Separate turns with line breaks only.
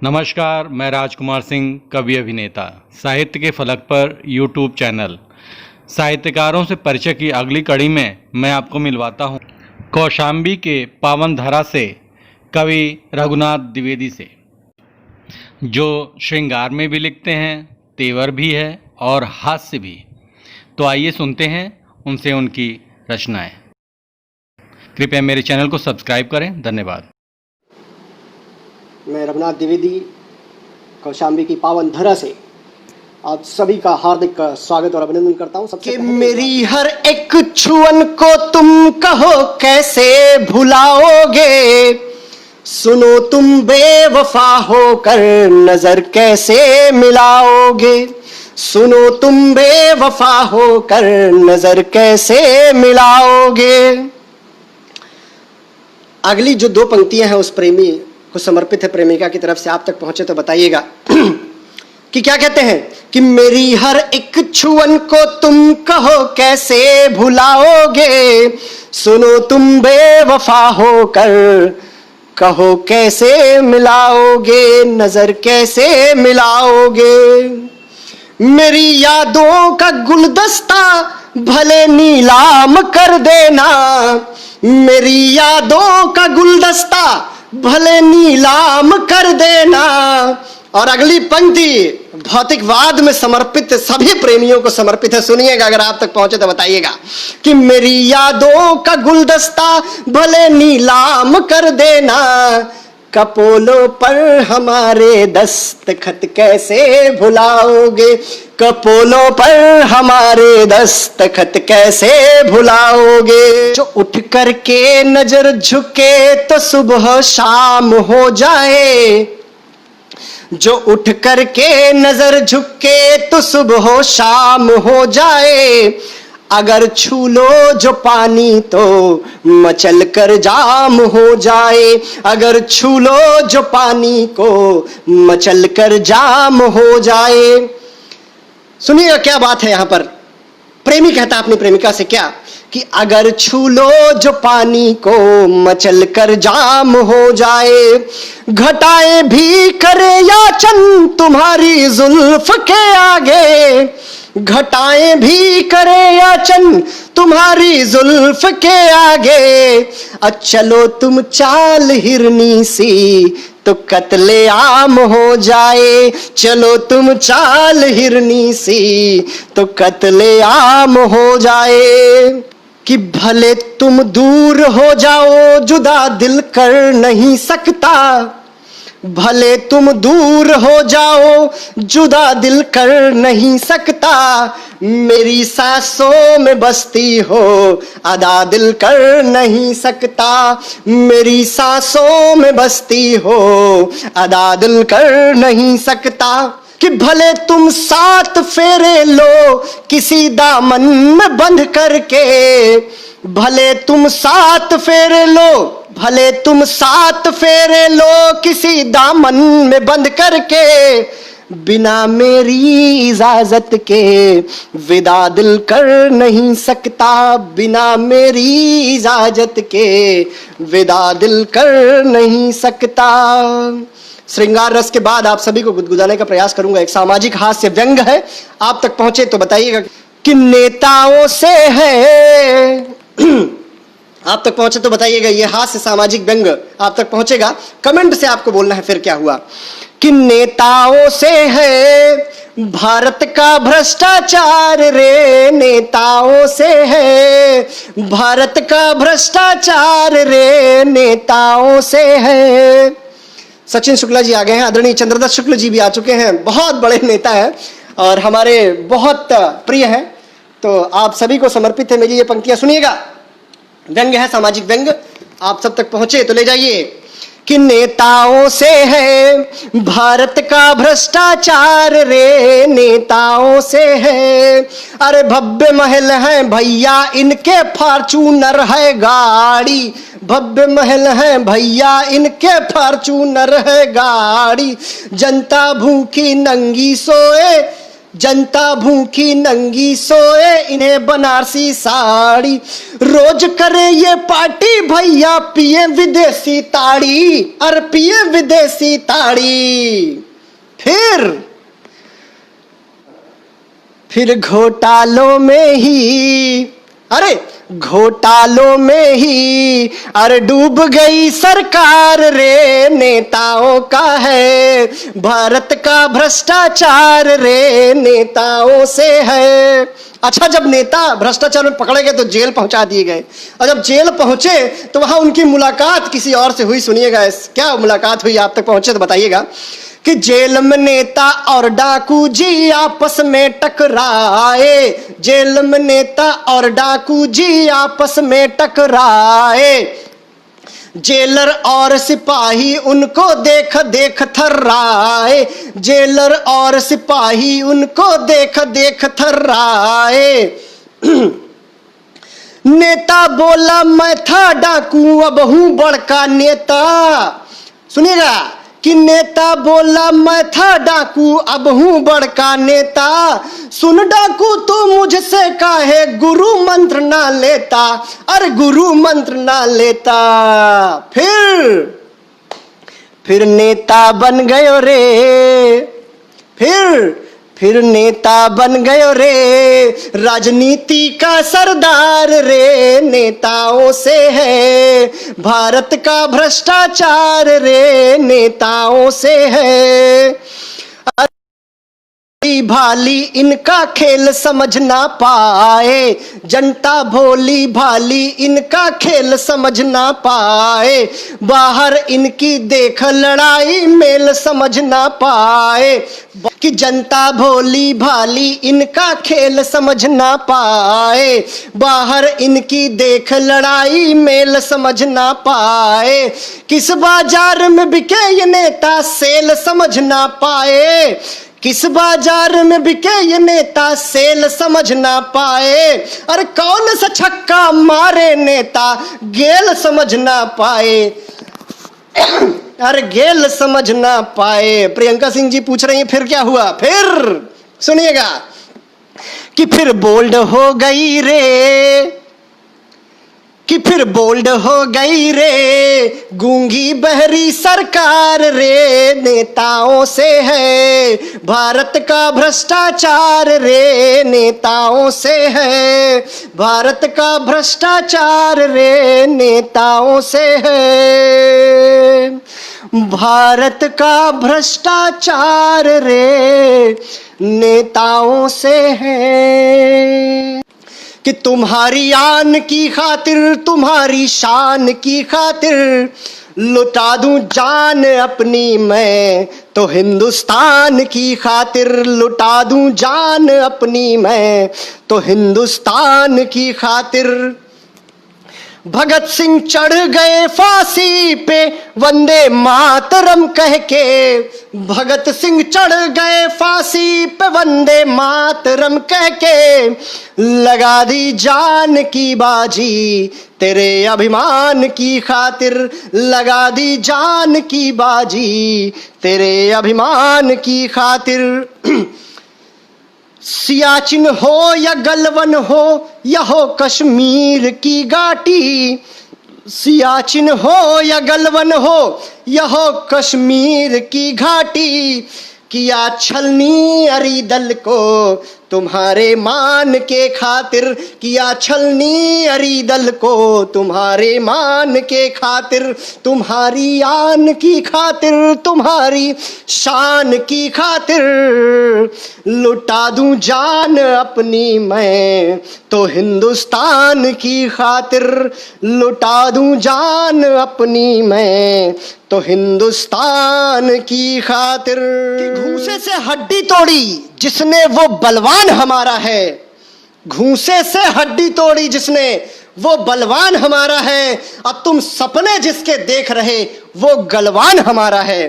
नमस्कार, मैं राजकुमार सिंह, कवि अभिनेता। साहित्य के फलक पर यूट्यूब चैनल साहित्यकारों से परिचय की अगली कड़ी में मैं आपको मिलवाता हूँ कौशाम्बी के पावन धरा से कवि रघुनाथ द्विवेदी से, जो श्रृंगार में भी लिखते हैं, तेवर भी है और हास्य भी। तो आइए सुनते हैं उनसे उनकी रचनाएं। कृपया मेरे चैनल को सब्सक्राइब करें। धन्यवाद।
मैं रघुनाथ द्विवेदी कौशाम्बी की पावन धरा से आप सभी का हार्दिक स्वागत और अभिनंदन करता हूं। सबसे मेरी हर एक छुअन को तुम कहो कैसे भुलाओगे, सुनो तुम बेवफा होकर नजर कैसे मिलाओगे, सुनो तुम बेवफा होकर नजर कैसे मिलाओगे। अगली जो दो पंक्तियां हैं उस प्रेमी को समर्पित है, प्रेमिका की तरफ से। आप तक पहुंचे तो बताइएगा कि क्या कहते हैं कि मेरी हर एक छुअन को तुम कहो कैसे भुलाओगे, सुनो तुम बेवफा होकर कहो कैसे मिलाओगे, नजर कैसे मिलाओगे। मेरी यादों का गुलदस्ता भले नीलाम कर देना, मेरी यादों का गुलदस्ता भले नीलाम कर देना। और अगली पंक्ति भौतिकवाद में समर्पित सभी प्रेमियों को समर्पित है, सुनिएगा। अगर आप तक पहुंचे तो बताइएगा कि मेरी यादों का गुलदस्ता भले नीलाम कर देना, कपोलों पर हमारे दस्तखत कैसे भुलाओगे, कपोलों पर हमारे दस्तखत कैसे भुलाओगे। जो उठ करके नजर झुके तो सुबह शाम हो जाए, जो उठ करके नजर झुके तो सुबह शाम हो जाए। अगर छू लो जो पानी तो मचल कर जाम हो जाए, अगर छू लो जो पानी को मचल कर जाम हो जाए। सुनिएगा क्या बात है यहां पर। प्रेमी कहता अपनी प्रेमिका से क्या कि अगर छू लो जो पानी को मचल कर जाम हो जाए, घटाएं भी करे याचन तुम्हारी जुल्फ के आगे, घटाएं भी करे याचन तुम्हारी जुल्फ के आगे। चलो तुम चाल हिरनी सी तो कत्ले आम हो जाए, चलो तुम चाल हिरनी सी तो कत्ले आम हो जाए। कि भले तुम दूर हो जाओ जुदा दिल कर नहीं सकता, भले तुम दूर हो जाओ जुदा दिल कर नहीं सकता। मेरी सांसों में बसती हो अदा दिल कर नहीं सकता, मेरी सांसों में बसती हो अदा दिल कर नहीं सकता। कि भले तुम सात फेरे लो किसी दामन में बंध करके, भले तुम सात फेरे लो, भले तुम सात फेरे लो किसी दामन में बंद करके, बिना मेरी इजाजत के विदा दिल कर नहीं सकता, बिना मेरी इजाजत के विदा दिल कर नहीं सकता। श्रृंगार रस के बाद आप सभी को गुदगुदाने का प्रयास करूंगा। एक सामाजिक हास्य व्यंग है, आप तक पहुंचे तो बताइएगा कि नेताओं से है आप तक पहुंचे तो बताइएगा। ये हास्य सामाजिक व्यंग आप तक पहुंचेगा, कमेंट से आपको बोलना है फिर क्या हुआ। कि नेताओं से है भारत का भ्रष्टाचार रे, नेताओं से है भारत का भ्रष्टाचार रे, नेताओं से है। सचिन शुक्ला जी आ गए हैं, आदरणीय चंद्रदत्त शुक्ल जी भी आ चुके हैं, बहुत बड़े नेता हैं और हमारे बहुत प्रिय हैं। तो आप सभी को समर्पित है मेरी ये पंक्तियां, सुनिएगा। व्यंग है, सामाजिक व्यंग, आप सब तक पहुंचे तो ले जाइए। कि नेताओं से है भारत का भ्रष्टाचार रे, नेताओं से है। अरे भव्य महल है भैया इनके, फॉर्चूनर है गाड़ी, भव्य महल है भैया इनके, फॉर्चूनर है गाड़ी। जनता भूखी नंगी सोए, जनता भूखी नंगी सोए, इन्हें बनारसी साड़ी। रोज करे ये पार्टी भैया, पिए विदेशी ताड़ी, और पिए विदेशी ताड़ी। फिर घोटालों में ही, अरे घोटालों में ही अरे डूब गई सरकार रे, नेताओं का है भारत का भ्रष्टाचार रे, नेताओं से है। अच्छा, जब नेता भ्रष्टाचार में पकड़े गए तो जेल पहुंचा दिए गए, और जब जेल पहुंचे तो वहां उनकी मुलाकात किसी और से हुई। सुनिएगा क्या मुलाकात हुई, आप तक पहुंचे तो बताइएगा। कि जेल में नेता और डाकू जी आपस में टकराए, जेल में नेता और डाकू जी आपस में टकराए। जेलर और सिपाही उनको देख देख थर्राए, जेलर और सिपाही उनको देख देख थर्राए। नेता बोला मैं था डाकू अब हूं बड़का नेता। सुनिएगा कि नेता बोला मैं था डाकू अब हूं बड़का नेता। सुन डाकू तू मुझसे काहे गुरु मंत्र ना लेता, अरे गुरु मंत्र ना लेता। फिर नेता बन गयो रे, फिर नेता बन गयो रे, राजनीति का सरदार रे, नेताओं से है भारत का भ्रष्टाचार रे, नेताओं से है। भाली इनका खेल समझ ना पाए, जनता भोली भाली इनका खेल समझ ना पाए। बाहर इनकी देख लड़ाई मेल समझ ना पाए, कि जनता भोली भाली इनका खेल समझ ना पाए। बाहर इनकी देख लड़ाई मेल समझ ना पाए। किस बाजार में बिके ये नेता सेल समझ ना पाए, किस बाजार में बिके ये नेता सेल समझ ना पाए। अरे कौन सा छक्का मारे नेता गेल समझ ना पाए, अरे गेल समझ ना पाए। प्रियंका सिंह जी पूछ रही हैं फिर क्या हुआ। फिर सुनिएगा कि फिर बोल्ड हो गई रे, कि फिर बोल्ड हो गई रे गूंगी बहरी सरकार रे, नेताओं से है भारत का भ्रष्टाचार रे, नेताओं से है भारत का भ्रष्टाचार रे, नेताओं से है भारत का भ्रष्टाचार रे, नेताओं से है। कि तुम्हारी आन की खातिर तुम्हारी शान की खातिर लुटा दूं जान अपनी मैं, तो हिंदुस्तान की खातिर लुटा दूं जान अपनी मैं, तो हिंदुस्तान की खातिर। भगत सिंह चढ़ गए फांसी पे वंदे मातरम कह के, भगत सिंह चढ़ गए फांसी पे वंदे मातरम कह के, लगा दी जान की बाजी तेरे अभिमान की खातिर, लगा दी जान की बाजी तेरे अभिमान की खातिर। सियाचिन हो या गलवन हो या हो कश्मीर की घाटी, सियाचिन हो या गलवन हो या हो कश्मीर की घाटी, किया छलनी अरीदल को तुम्हारे मान के खातिर, किया छलनी अरीदल को तुम्हारे मान के खातिर, तुम्हारी आन की खातिर तुम्हारी शान की खातिर, लुटा दूं जान अपनी मैं तो हिंदुस्तान की खातिर, लुटा दूं जान अपनी मैं तो हिंदुस्तान की खातिर। घूंसे से हड्डी तोड़ी जिसने वो बलवान हमारा है, घूंसे से हड्डी तोड़ी जिसने वो बलवान हमारा है, अब तुम सपने जिसके देख रहे वो गलवान हमारा है।